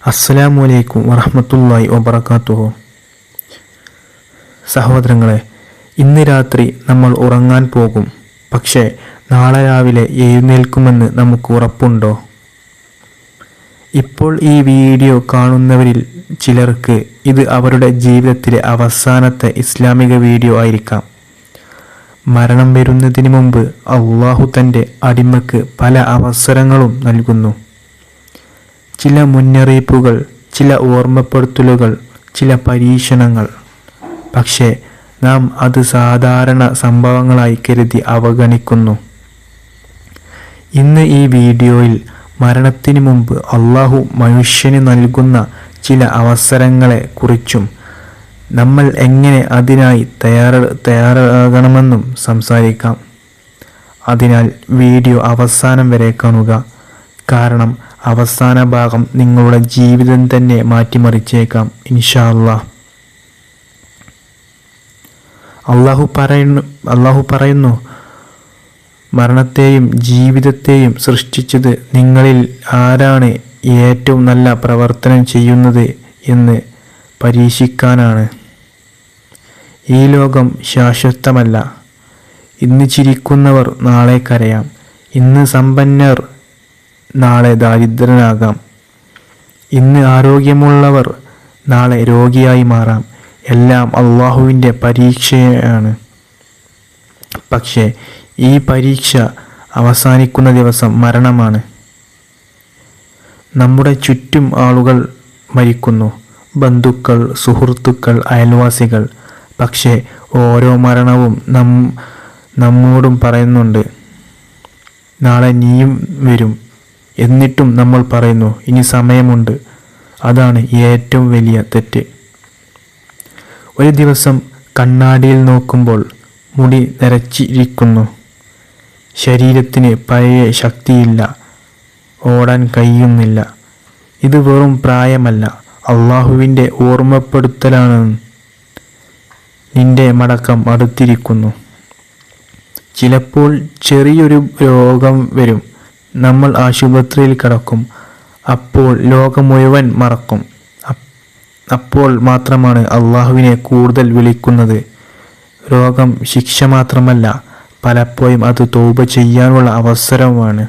അസ്സലാമു അലൈക്കും വറഹ്മത്തുള്ളാഹി വബറകാതുഹു. സഹോദരങ്ങളെ, ഇന്ന് രാത്രി നമ്മൾ ഉറങ്ങാൻ പോകും. പക്ഷേ നാളെ രാവിലെ എഴുന്നേൽക്കുമെന്ന് നമുക്ക് ഉറപ്പുണ്ടോ? ഇപ്പോൾ ഈ വീഡിയോ കാണുന്നവരിൽ ചിലർക്ക് ഇത് അവരുടെ ജീവിതത്തിലെ അവസാനത്തെ ഇസ്ലാമിക വീഡിയോ ആയിരിക്കാം. മരണം വരുന്നതിന് മുമ്പ് അല്ലാഹു തൻ്റെ അടിമക്ക് പല അവസരങ്ങളും നൽകുന്നു. ചില മുന്നറിയിപ്പുകൾ, ചില ഓർമ്മപ്പെടുത്തലുകൾ, ചില പരീക്ഷണങ്ങൾ. പക്ഷേ നാം അത് സാധാരണ സംഭവങ്ങളായി കരുതി അവഗണിക്കുന്നു. ഇന്ന് ഈ വീഡിയോയിൽ മരണത്തിന് മുമ്പ് അല്ലാഹു മനുഷ്യന് നൽകുന്ന ചില അവസരങ്ങളെ കുറിച്ചും നമ്മൾ എങ്ങനെ അതിനായി തയ്യാറാകണമെന്നും സംസാരിക്കാം. അതിനാൽ വീഡിയോ അവസാനം വരെ കാണുക. കാരണം അവസാന ഭാഗം നിങ്ങളുടെ ജീവിതം തന്നെ മാറ്റിമറിച്ചേക്കാം ഇൻഷാ അല്ലാഹ്. അല്ലാഹു പറയുന്നു, മരണത്തെയും ജീവിതത്തെയും സൃഷ്ടിച്ചത് നിങ്ങളിൽ ആരാണ് ഏറ്റവും നല്ല പ്രവർത്തനം ചെയ്യുന്നത് എന്ന് പരീക്ഷിക്കാനാണ്. ഈ ലോകം ശാശ്വതമല്ല. ഇന്ന് ചിരിക്കുന്നവർ നാളെ കരയാം. ഇന്ന് സമ്പന്നർ നാളെ ദാരിദ്രനാകാം. ഇന്ന് ആരോഗ്യമുള്ളവർ നാളെ രോഗിയായി മാറാം. എല്ലാം അല്ലാഹുവിൻ്റെ പരീക്ഷയാണ്. പക്ഷേ ഈ പരീക്ഷ അവസാനിക്കുന്ന ദിവസം മരണമാണ്. നമ്മുടെ ചുറ്റും ആളുകൾ മരിക്കുന്നു, ബന്ധുക്കൾ, സുഹൃത്തുക്കൾ, അയൽവാസികൾ. പക്ഷേ ഓരോ മരണവും നമ്മോടും പറയുന്നുണ്ട്, നാളെ നീയും വരും. എന്നിട്ടും നമ്മൾ പറയുന്നു, ഇനി സമയമുണ്ട്. അതാണ് ഏറ്റവും വലിയ തെറ്റ്. ഒരു ദിവസം കണ്ണാടിയിൽ നോക്കുമ്പോൾ മുടി നരച്ചിരിക്കുന്നു. ശരീരത്തിന് പഴയ ശക്തിയില്ല, ഓടാൻ കഴിയുന്നില്ല. ഇത് വെറും പ്രായമല്ല, അല്ലാഹുവിൻ്റെ ഓർമ്മപ്പെടുത്തലാണ്. നിന്റെ മടക്കം അടുത്തിരിക്കുന്നു. ചിലപ്പോൾ ചെറിയൊരു രോഗം വരും. നമ്മൾ ആശുപത്രിയിൽ കിടക്കും. അപ്പോൾ ലോകം മുഴുവൻ മറക്കും. അപ്പോൾ മാത്രമാണ് അല്ലാഹുവിനെ കൂടുതൽ വിളിക്കുന്നത്. രോഗം ശിക്ഷ മാത്രമല്ല, പലപ്പോഴും അത് തൗബ ചെയ്യാനുള്ള അവസരവുമാണ്.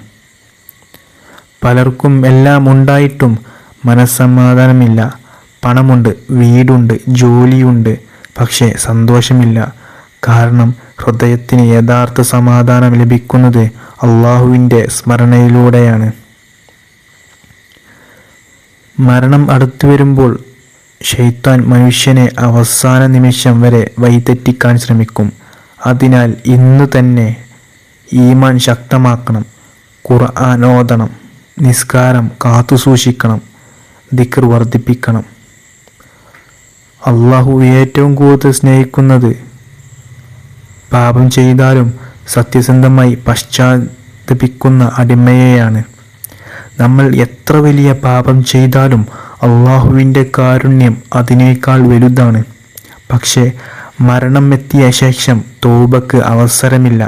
പലർക്കും എല്ലാം ഉണ്ടായിട്ടും മനസ്സമാധാനമില്ല. പണമുണ്ട്, വീടുണ്ട്, ജോലിയുണ്ട്, പക്ഷേ സന്തോഷമില്ല. കാരണം ഹൃദയത്തിന് യഥാർത്ഥ സമാധാനം ലഭിക്കുന്നത് അല്ലാഹുവിൻ്റെ സ്മരണയിലൂടെയാണ്. മരണം അടുത്തു വരുമ്പോൾ ശൈത്താൻ മനുഷ്യനെ അവസാന നിമിഷം വരെ വഴിതെറ്റിക്കാൻ ശ്രമിക്കും. അതിനാൽ ഇന്നു തന്നെ ഈമാൻ ശക്തമാക്കണം. ഖുർആൻ ഓതണം, നിസ്കാരം കാത്തുസൂക്ഷിക്കണം, ദിക്ർ വർദ്ധിപ്പിക്കണം. അല്ലാഹു ഏറ്റവും കൂടുതൽ സ്നേഹിക്കുന്നത് പാപം ചെയ്താലും സത്യസന്ധമായി പശ്ചാത്തപിക്കുന്ന അടിമയെയാണ്. നമ്മൾ എത്ര വലിയ പാപം ചെയ്താലും അല്ലാഹുവിൻ്റെ കാരുണ്യം അതിനേക്കാൾ വലുതാണ്. പക്ഷേ മരണം എത്തിയ ശേഷം തൗബക്ക് അവസരമില്ല.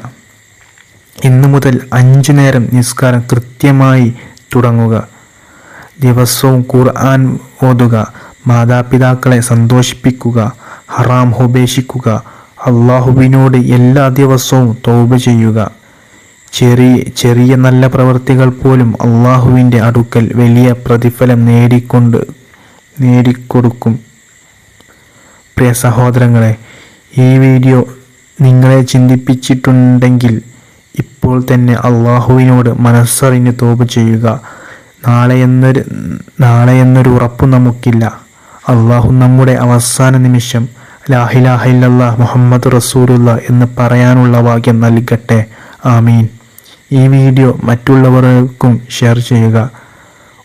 ഇന്നു മുതൽ 5 നേരം നിസ്കാരം കൃത്യമായി തുടങ്ങുക. ദിവസവും ഖുർആൻ ഓതുക. മാതാപിതാക്കളെ സന്തോഷിപ്പിക്കുക. ഹറാം ഉപേക്ഷിക്കുക. അല്ലാഹുവിനോട് എല്ലാ ദിവസവും തൗബ ചെയ്യുക. ചെറിയ നല്ല പ്രവൃത്തികൾ പോലും അല്ലാഹുവിൻ്റെ അടുക്കൽ വലിയ പ്രതിഫലം നേടിക്കൊടുക്കും. പ്രിയ സഹോദരങ്ങളെ, ഈ വീഡിയോ നിങ്ങളെ ചിന്തിപ്പിച്ചിട്ടുണ്ടെങ്കിൽ ഇപ്പോൾ തന്നെ അല്ലാഹുവിനോട് മനസ്സറിഞ്ഞ് തൗബ ചെയ്യുക. നാളെ എന്നൊരു ഉറപ്പ് നമുക്കില്ല. അല്ലാഹു നമ്മുടെ അവസാന നിമിഷം ലാ ഇലാഹ ഇല്ലല്ലാഹ് മുഹമ്മദ് റസൂലുള്ളാഹ് എന്ന് പറയാനുള്ള ഭാഗ്യം നൽകട്ടെ. ആമീൻ. ഈ വീഡിയോ മറ്റുള്ളവർക്കും ഷെയർ ചെയ്യുക.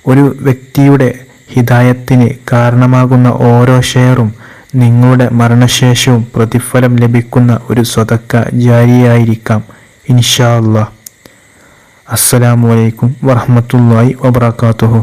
ഒരു വ്യക്തിയുടെ ഹിദായത്തിന് കാരണമാകുന്ന ഓരോ ഷെയറും നിങ്ങളുടെ മരണശേഷവും പ്രതിഫലം ലഭിക്കുന്ന ഒരു സ്വതക്ക ജാരിയായിരിക്കാം ഇൻഷാ അല്ലാഹ്. അസ്സലാമു അലൈക്കും വറഹ്മത്തുള്ളാഹി വബറകാതുഹു.